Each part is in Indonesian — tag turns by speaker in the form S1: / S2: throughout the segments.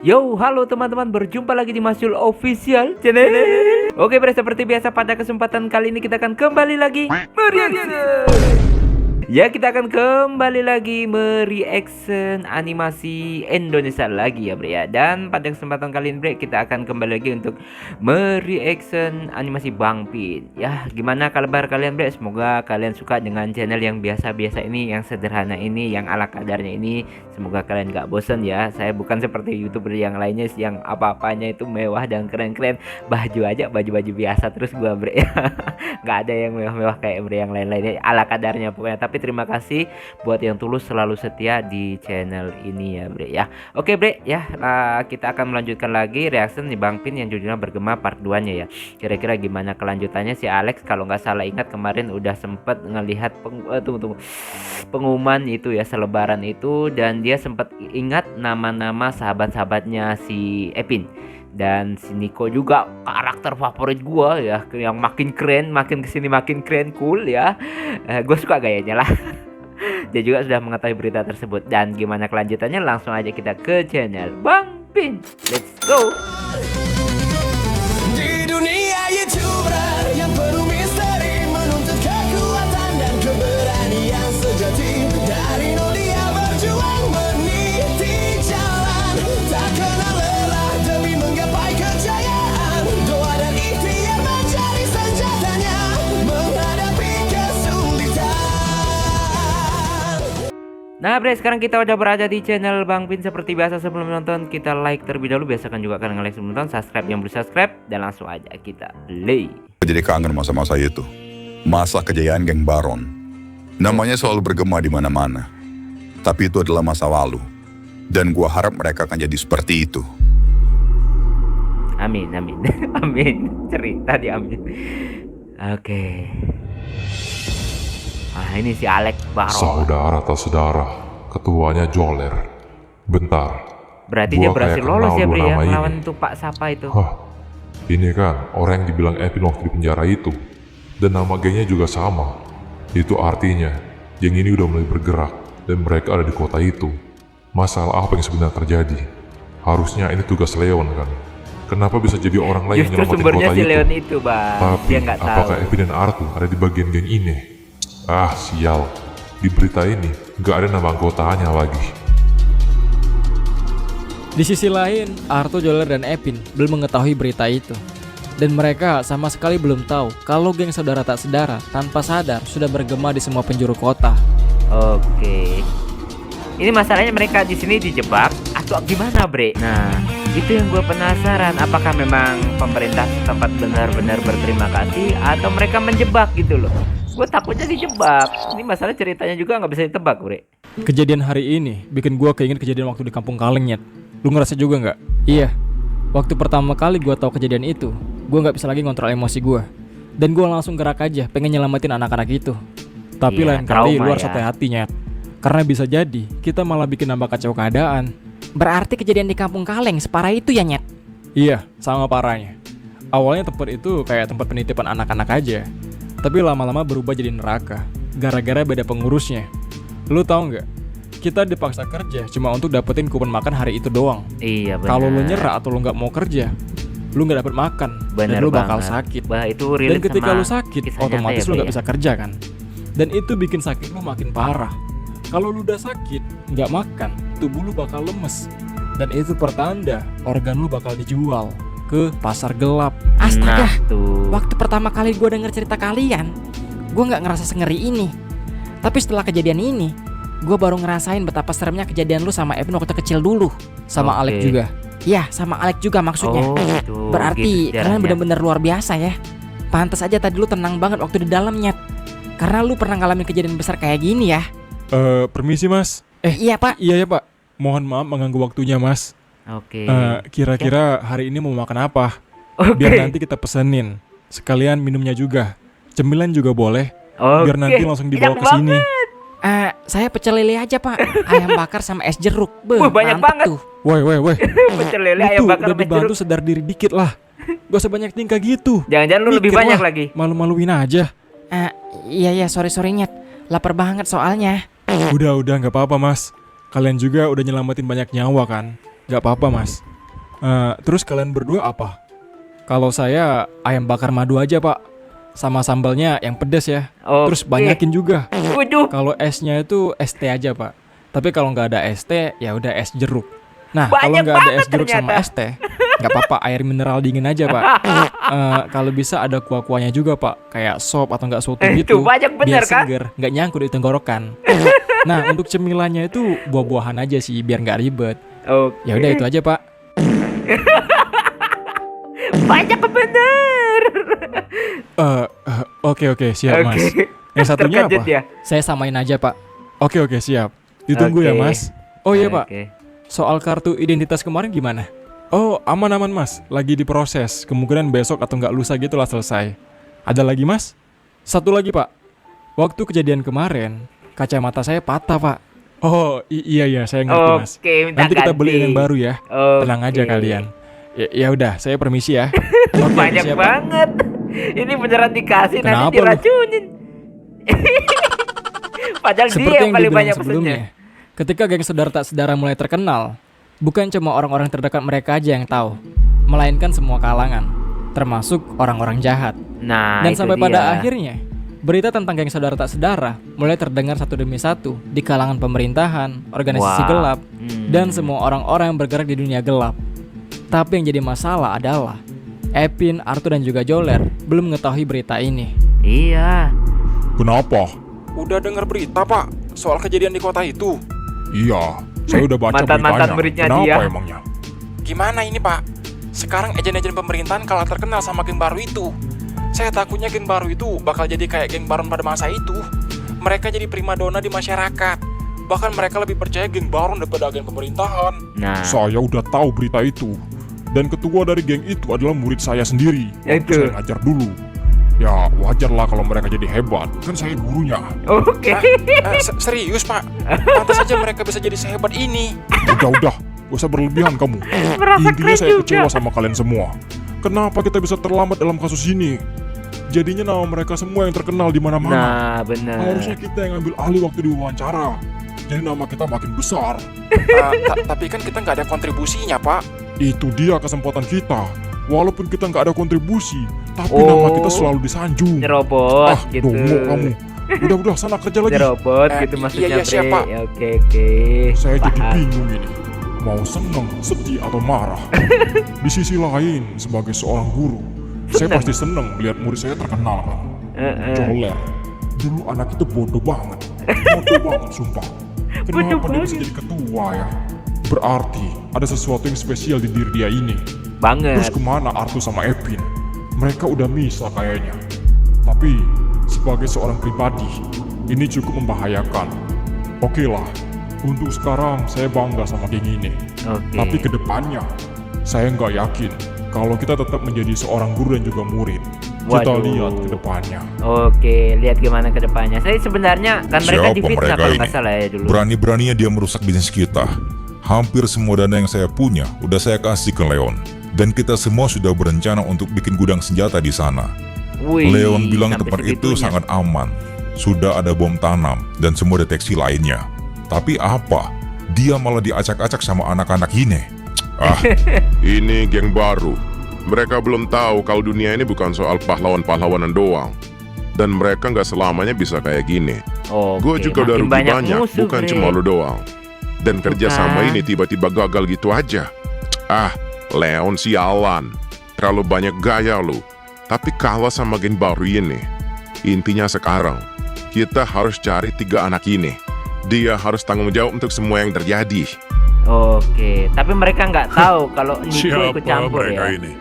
S1: Yo, halo teman-teman, berjumpa lagi di Masyul Official Channel. Oke, bre, seperti biasa pada kesempatan kali ini kita akan kembali lagi mereaction. Ya, kita akan kembali lagi mereaction animasi Indonesia lagi ya, bre ya. Dan pada kesempatan kali ini, bre, kita akan kembali lagi untuk mereaction animasi Bang Pin. Ya, gimana kabar kalian, bre? Semoga kalian suka dengan channel yang biasa-biasa ini, yang sederhana ini, yang ala kadarnya ini. Semoga kalian gak bosan ya. Saya bukan seperti YouTuber yang lainnya yang apa-apanya itu mewah dan keren-keren. Baju aja baju-baju biasa terus gua, bre. Gak ada yang mewah-mewah kayak bre yang lain-lainnya, ala kadarnya pokoknya. Tapi terima kasih buat yang tulus selalu setia di channel ini ya, bre ya. Oke, bre ya, kita akan melanjutkan lagi reaction di Bang Pin yang judulnya Bergema part 2-nya ya. Kira-kira gimana kelanjutannya? Si Alex kalau nggak salah ingat kemarin udah sempet ngelihat pengumuman itu ya, selebaran itu, dan dia sempat ingat nama-nama sahabat-sahabatnya si Epin. Dan si Nico juga karakter favorit gua ya, yang makin keren, makin kesini makin keren, cool ya. Gue suka gayanya lah. Dia juga sudah mengetahui berita tersebut. Dan gimana kelanjutannya, langsung aja kita ke channel Bang Pin. Let's go.
S2: Di dunia YouTuber yang penuh misteri, menuntut kekuatan dan keberanian sejati. Dari nol dia berjuang meniti jalan, tak kenal lelah demi menggapai kejayaan. Doa dan ikhtiar mencari senjatanya, menghadapi kesulitan.
S1: Nah, bre, sekarang kita udah berada di channel Bang Pin. Seperti biasa sebelum nonton kita like terlebih dahulu. Biasakan juga kalian nge-like sebelum nonton, subscribe yang belum subscribe, dan langsung aja kita play.
S3: Jadi kangen masa-masa itu, masa kejayaan geng Baron. Namanya selalu bergema di mana-mana. Tapi itu adalah masa lalu, dan gua harap mereka akan jadi seperti itu.
S1: Amin, amin. Amin. Cerita diamin. Oke. Nah, ini si Alex Baron.
S4: Saudara tak saudara, ketuanya Joler. Bentar.
S1: Berarti
S4: gua
S1: dia berhasil
S4: kayak
S1: lolos
S4: kenal
S1: ya, bre ya,
S4: nama ini.
S1: melawan itu Pak Sapa itu.
S4: Hah, ini kan orang yang dibilang Epin waktu di penjara itu. Dan nama gengnya juga sama. Itu artinya, geng ini udah mulai bergerak dan mereka ada di kota itu. Masalah apa yang sebenarnya terjadi? Harusnya ini tugas Leon kan? Kenapa bisa jadi orang lain yang
S1: Justru
S4: nyelamatin
S1: sumbernya
S4: kota
S1: si
S4: itu?
S1: Leon itu, Bang.
S4: Tapi
S1: Dia nggak tahu.
S4: apakah Epin dan Arthur ada di bagian geng ini? Ah, sial. Di berita ini nggak ada nama anggotanya lagi.
S5: Di sisi lain, Arthur, Joler, dan Epin belum mengetahui berita itu. Dan mereka sama sekali belum tahu kalau geng saudara tak sedara tanpa sadar sudah bergema di semua penjuru kota.
S1: Oke. Ini masalahnya mereka di sini dijebak atau gimana, bre? Nah, itu yang gue penasaran. Apakah memang pemerintah setempat benar-benar berterima kasih atau mereka menjebak gitu loh? Gue takutnya dijebak. Ini masalah ceritanya juga nggak bisa ditebak, bre.
S5: Kejadian hari ini bikin gua keinget kejadian waktu di Kampung Kaleng, Nyet. Lu ngerasa juga nggak? Iya. Waktu pertama kali gua tahu kejadian itu, gua nggak bisa lagi ngontrol emosi gua. Dan gua langsung gerak aja pengen nyelamatin anak-anak itu. Tapi
S1: Iya,
S5: lain kali
S1: trauma
S5: lu harus
S1: ya.
S5: hati-hati, Nyet. Karena bisa jadi kita malah bikin nambah kacau keadaan.
S6: Berarti kejadian di Kampung Kaleng separah itu ya, Nyet?
S5: Iya, sama parahnya. Awalnya tempat itu kayak tempat penitipan anak-anak aja. Tapi lama-lama berubah jadi neraka, gara-gara beda pengurusnya. Lu tahu nggak? Kita dipaksa kerja cuma untuk dapetin kupon makan hari itu doang.
S1: Iya, benar.
S5: Kalau lu nyerah atau lu nggak mau kerja, lu nggak dapet makan,
S1: Bener
S5: dan lu bakal
S1: banget.
S5: sakit.
S1: Bah, itu
S5: Dan
S1: relate
S5: ketika
S1: sama
S5: lu sakit,
S1: kisah nyata
S5: otomatis
S1: ya,
S5: lu
S1: bre
S5: nggak
S1: ya?
S5: bisa kerja kan. Dan itu bikin sakit lu makin parah. Kalau lu udah sakit, nggak makan, tubuh lu bakal lemes. Dan itu pertanda organ lu bakal dijual ke pasar gelap.
S6: Astaga,
S1: Nah, tuh.
S6: waktu pertama kali gue denger cerita kalian, gue gak ngerasa sengeri ini. Tapi setelah kejadian ini, gue baru ngerasain betapa seremnya kejadian lu sama Epin waktu kecil dulu.
S5: Sama
S1: Oke.
S5: Alex juga.
S6: Iya, sama Alex juga maksudnya.
S1: Oh, gitu.
S6: Berarti
S1: Gitu
S6: kalian
S1: sejarahnya.
S6: bener-bener luar biasa ya. Pantes aja tadi lu tenang banget waktu di dalam, Nyet. Karena lu pernah ngalamin kejadian besar kayak gini ya.
S5: Permisi mas.
S6: Iya, Pak.
S5: Iya ya pak. Mohon maaf mengganggu waktunya mas.
S1: Oke.
S5: Kira-kira hari ini mau makan apa?
S1: Oke.
S5: Biar nanti kita pesenin. Sekalian minumnya juga. Cemilan juga boleh. Biar nanti langsung dibawa
S1: Enak
S5: ke sini.
S6: Saya pecel lele aja, Pak. Ayam bakar sama es jeruk. Beuh,
S1: Wah, banyak
S6: mantep
S1: banget.
S6: tuh.
S5: Woi.
S1: Pecel lele
S5: Lu
S1: ayam
S5: tuh
S1: bakar
S5: udah
S1: sama
S5: dibantu
S1: jeruk.
S5: sedar diri dikit lah. Gak usah banyak tingkah gitu.
S1: Jangan-jangan lu lebih
S5: Mikir
S1: banyak
S5: lah.
S1: lagi.
S5: Malu-maluin aja.
S6: Iya, sorry Nyet. Lapar banget soalnya.
S5: Udah gak apa-apa mas. Kalian juga udah nyelamatin banyak nyawa kan. Gak apa-apa mas. Terus kalian berdua apa? Kalau saya ayam bakar madu aja pak, sama sambalnya yang pedas ya. Terus
S1: Oke.
S5: banyakin juga.
S1: Waduh.
S5: Kalau esnya itu es teh aja pak. Tapi kalau nggak ada es teh, ya udah es jeruk. Nah kalau
S1: Banyak
S5: nggak ada
S1: banget
S5: es jeruk sama
S1: ternyata.
S5: es teh, nggak apa-apa air mineral dingin aja pak. Kalau bisa ada kuah-kuahnya juga pak, kayak sop atau nggak soto gitu.
S1: Tuh banyak bener
S5: biar
S1: kan?
S5: seger, nggak nyangkut di tenggorokan. Nah untuk cemilannya itu buah-buahan aja sih, biar nggak ribet.
S1: Oke.
S5: Ya udah itu aja pak.
S1: Banyak bener.
S5: Oke siap mas.
S1: Oke.
S5: Yang satunya
S1: Terkejut
S5: apa?
S1: ya?
S6: Saya samain aja pak.
S5: Oke siap. Ditunggu ya
S1: Oke.
S5: mas. Oh iya pak.
S1: Oke.
S5: Soal kartu identitas kemarin gimana? Oh aman mas. Lagi diproses. Kemungkinan besok atau nggak lusa gitulah selesai. Ada lagi mas? Satu lagi pak. Waktu kejadian kemarin kacamata saya patah pak. Oh iya saya ngerti mas.
S1: Oke, minta
S5: Nanti kita
S1: ganti.
S5: beliin yang baru ya.
S1: Oke.
S5: Tenang aja kalian. Ya udah saya permisi ya. Oke,
S1: Banyak
S5: siap, Pak.
S1: banget. Ini beneran dikasih
S5: Kenapa
S1: nanti
S5: lu?
S1: diracunin. Padahal dia
S5: Seperti
S1: yang
S5: yang
S1: paling
S5: dibilang
S1: banyak
S5: sebelumnya,
S1: pesennya.
S6: Ketika geng saudara tak saudara mulai terkenal, bukan cuma orang-orang terdekat mereka aja yang tahu, melainkan semua kalangan, termasuk orang-orang jahat.
S1: Nah,
S6: Dan
S1: itu
S6: sampai
S1: dia.
S6: pada akhirnya, berita tentang geng saudara tak saudara mulai terdengar satu demi satu di kalangan pemerintahan, organisasi
S1: Wah.
S6: gelap, dan semua orang-orang yang bergerak di dunia gelap. Tapi yang jadi masalah adalah Epin, Arthur, dan juga Joler belum mengetahui berita ini.
S1: Iya.
S4: Kenapa?
S5: Udah dengar berita pak soal kejadian di kota itu.
S4: Iya, saya udah baca
S1: Mantan-mantan
S4: beritanya.
S1: muridnya
S4: Kenapa
S1: dia.
S4: emangnya?
S5: Gimana ini pak? Sekarang agen-agen pemerintahan kalah terkenal sama geng baru itu. Saya takutnya geng baru itu bakal jadi kayak geng baron pada masa itu. Mereka jadi primadona di masyarakat. Bahkan mereka lebih percaya geng baron daripada agen pemerintahan.
S1: Nah,
S4: Saya udah tahu berita itu. Dan ketua dari geng itu adalah murid saya sendiri.
S1: Ya
S4: Waktu
S1: itu.
S4: saya ngajar dulu. Ya wajarlah kalau mereka jadi hebat. Kan saya gurunya.
S1: oke.
S5: Serius pak? Pantas saja mereka bisa jadi sehebat ini.
S4: Udah, gak usah berlebihan kamu.
S1: Merasa
S4: Intinya
S1: keren
S4: saya
S1: juga.
S4: kecewa sama kalian semua. Kenapa kita bisa terlambat dalam kasus ini? Jadinya nama mereka semua yang terkenal di mana-mana.
S1: Nah, benar.
S4: Harusnya kita yang ambil alih waktu diwawancara. Jadi nama kita makin besar.
S5: Tapi kan kita nggak ada kontribusinya pak.
S4: Itu dia kesempatan kita. Walaupun kita nggak ada kontribusi, tapi
S1: Oh.
S4: nama kita selalu disanjung.
S1: Nyerobot
S4: Ah,
S1: gitu.
S4: dongo kamu. Udah, sana kerja lagi.
S1: Nyerobot
S5: Eh,
S1: gitu
S5: iya,
S1: maksudnya,
S5: iya, siap,
S1: Bre.
S5: Pak.
S1: Ya, oke.
S4: Saya jadi
S1: Paham.
S4: bingung ini. Mau seneng, sedih, atau marah. Di sisi lain, sebagai seorang guru, saya
S1: Seneng.
S4: pasti seneng melihat murid saya terkenal kan. Joler. Dulu anak itu bodoh banget. Bodoh banget, sumpah. Kenapa dia bisa jadi ketua ya? Berarti ada sesuatu yang spesial di diri dia ini.
S1: Banget.
S4: Terus kemana Arthur sama Epin? Mereka udah misah kayaknya. Tapi sebagai seorang pribadi, ini cukup membahayakan. Oke lah, untuk sekarang saya bangga sama geng ini.
S1: Oke.
S4: Tapi kedepannya, saya nggak yakin kalau kita tetap menjadi seorang guru dan juga murid. Kita
S1: Waduh.
S4: lihat kedepannya.
S1: Oke, lihat gimana ke depannya. Saya sebenarnya kan mereka
S3: Siapa
S1: difitnah
S3: mereka
S1: kalau
S3: ini?
S1: nggak salah ya dulu.
S3: Berani-beraninya dia merusak bisnis kita. Hampir semua dana yang saya punya udah saya kasih ke Leon. Dan kita semua sudah berencana untuk bikin gudang senjata di sana.
S1: Wih,
S3: Leon bilang
S1: sampai
S3: tempat itu
S1: segitunya.
S3: sangat aman. Sudah ada bom tanam dan semua deteksi lainnya. Tapi apa? Dia malah diacak-acak sama anak-anak ini. Ah,
S7: Ini geng baru. Mereka belum tahu kalau dunia ini bukan soal pahlawan-pahlawanan doang. Dan mereka nggak selamanya bisa kayak gini.
S1: Oke,
S7: Gue juga udah
S1: makin
S7: rugi banyak,
S1: musuh,
S7: bukan
S1: Bre.
S7: cuma lo doang. Dan kerja
S1: Bukan.
S7: sama ini tiba-tiba gagal gitu aja. Ah, Leon sialan. Terlalu banyak gaya lo. Tapi kalah sama geng baru ini. Intinya sekarang, kita harus cari 3 anak ini. Dia harus tanggung jawab untuk semua yang terjadi.
S1: Oke, tapi mereka nggak tahu kalau Nico
S8: Siapa
S1: ikut campur
S8: mereka
S1: ya.
S8: ini?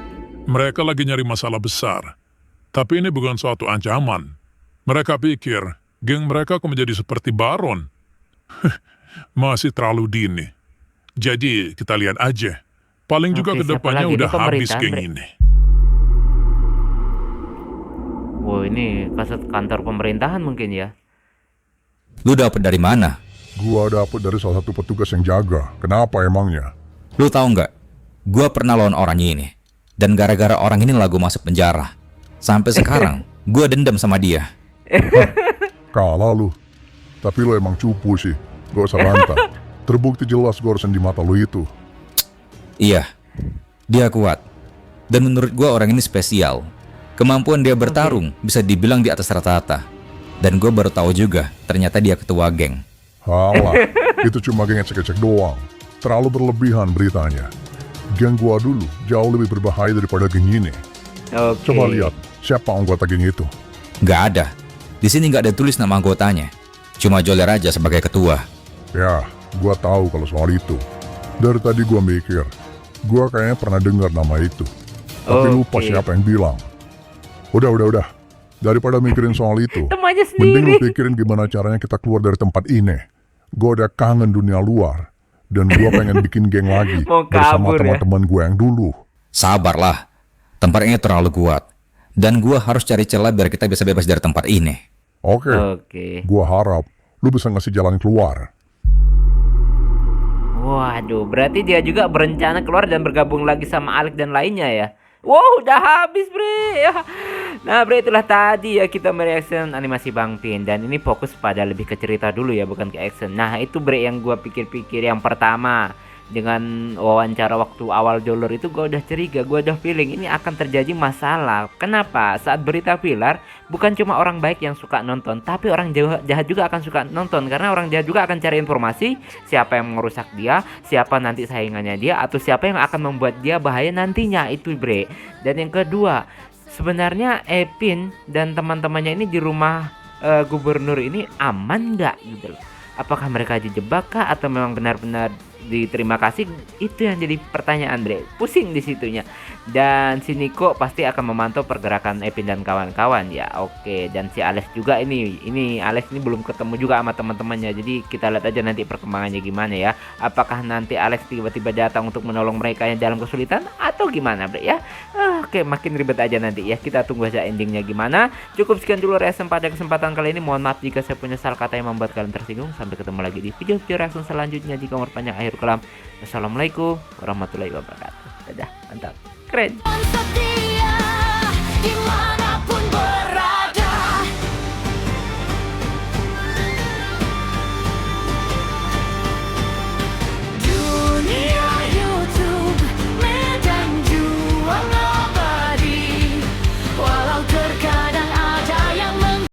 S8: Mereka lagi nyari masalah besar. Tapi ini bukan suatu ancaman. Mereka pikir geng mereka akan menjadi seperti Baron. Masih terlalu dini. Jadi kita lihat aja. Paling juga
S1: Oke, siapa
S8: kedepannya
S1: lagi? Ini
S8: udah habis
S1: pemerintahan,
S8: geng
S1: Bre.
S8: ini.
S1: Wow, ini kantor pemerintahan mungkin ya.
S9: Lu dapet dari mana?
S10: Gua dapet dari salah satu petugas yang jaga. Kenapa emangnya?
S9: Lu tahu nggak? Gua pernah lawan orang ini. Dan gara-gara orang ini lagu masuk penjara. Sampai sekarang, gua dendam sama dia.
S10: Kalah lu. Tapi lu emang cupu sih. Gak usah bantah. Terbukti jelas gua harusnya di mata lu itu.
S9: Iya. Dia kuat. Dan menurut gua orang ini spesial. Kemampuan dia bertarung bisa dibilang di atas rata-rata. Dan gue baru tahu juga, ternyata dia ketua geng.
S10: Halah, itu cuma geng ecek-ecek doang. Terlalu berlebihan beritanya. Geng gua dulu jauh lebih berbahaya daripada geng ini.
S1: Oke.
S10: Coba lihat, siapa anggota geng itu?
S9: Nggak ada. Di sini nggak ada tulis nama anggotanya. Cuma Joler aja sebagai ketua.
S10: Ya, gua tahu kalau soal itu. Dari tadi gua mikir, gua kayaknya pernah dengar nama itu. Tapi lupa
S1: Oke.
S10: siapa yang bilang. Udah. Daripada mikirin soal itu,
S1: Temannya
S10: mending lu
S1: sendiri.
S10: pikirin gimana caranya kita keluar dari tempat ini. Gua udah kangen dunia luar. Dan gua pengen bikin geng lagi
S1: Mau
S10: bersama
S1: kabur ya?
S10: teman-teman gua yang dulu.
S9: Sabarlah. Tempat ini terlalu kuat. Dan gua harus cari celah biar kita bisa bebas dari tempat ini.
S10: Oke,
S1: Oke.
S10: gua harap lu bisa ngasih jalan keluar.
S1: Waduh, berarti dia juga berencana keluar dan bergabung lagi sama Alex dan lainnya ya. Wow, udah habis bre. Nah bre, itulah tadi ya kita mereaction animasi Bang Pin. Dan ini fokus pada lebih ke cerita dulu ya, bukan ke action. Nah itu bre yang gua pikir-pikir. Yang pertama, dengan wawancara waktu awal Joler itu gue udah curiga, gue udah feeling ini akan terjadi masalah. Kenapa? Saat berita filler, bukan cuma orang baik yang suka nonton, tapi orang jahat juga akan suka nonton. Karena orang jahat juga akan cari informasi siapa yang merusak dia, siapa nanti saingannya dia, atau siapa yang akan membuat dia bahaya nantinya. Itu bre. Dan yang kedua, sebenarnya Epin dan teman-temannya ini di rumah gubernur ini aman nggak gitu loh. Apakah mereka dijebak kah atau memang benar-benar diterima kasih? Itu yang jadi pertanyaan bre, pusing di situnya. Dan si Niko pasti akan memantau pergerakan Epin dan kawan-kawan ya. Oke, dan si Alex juga ini Alex ini belum ketemu juga sama teman-temannya. Jadi kita lihat aja nanti perkembangannya gimana ya. Apakah nanti Alex tiba-tiba datang untuk menolong mereka yang dalam kesulitan atau gimana bre ya. Oke, makin ribet aja nanti ya. Kita tunggu aja endingnya gimana. Cukup sekian dulu reaction pada kesempatan kali ini. Mohon maaf jika saya punya salah kata yang membuat kalian tersinggung. Sampai ketemu lagi di video-video reaction selanjutnya. Jika umur panjang akhir kalam. Assalamualaikum warahmatullahi wabarakatuh. Dadah, mantap, keren.
S11: One step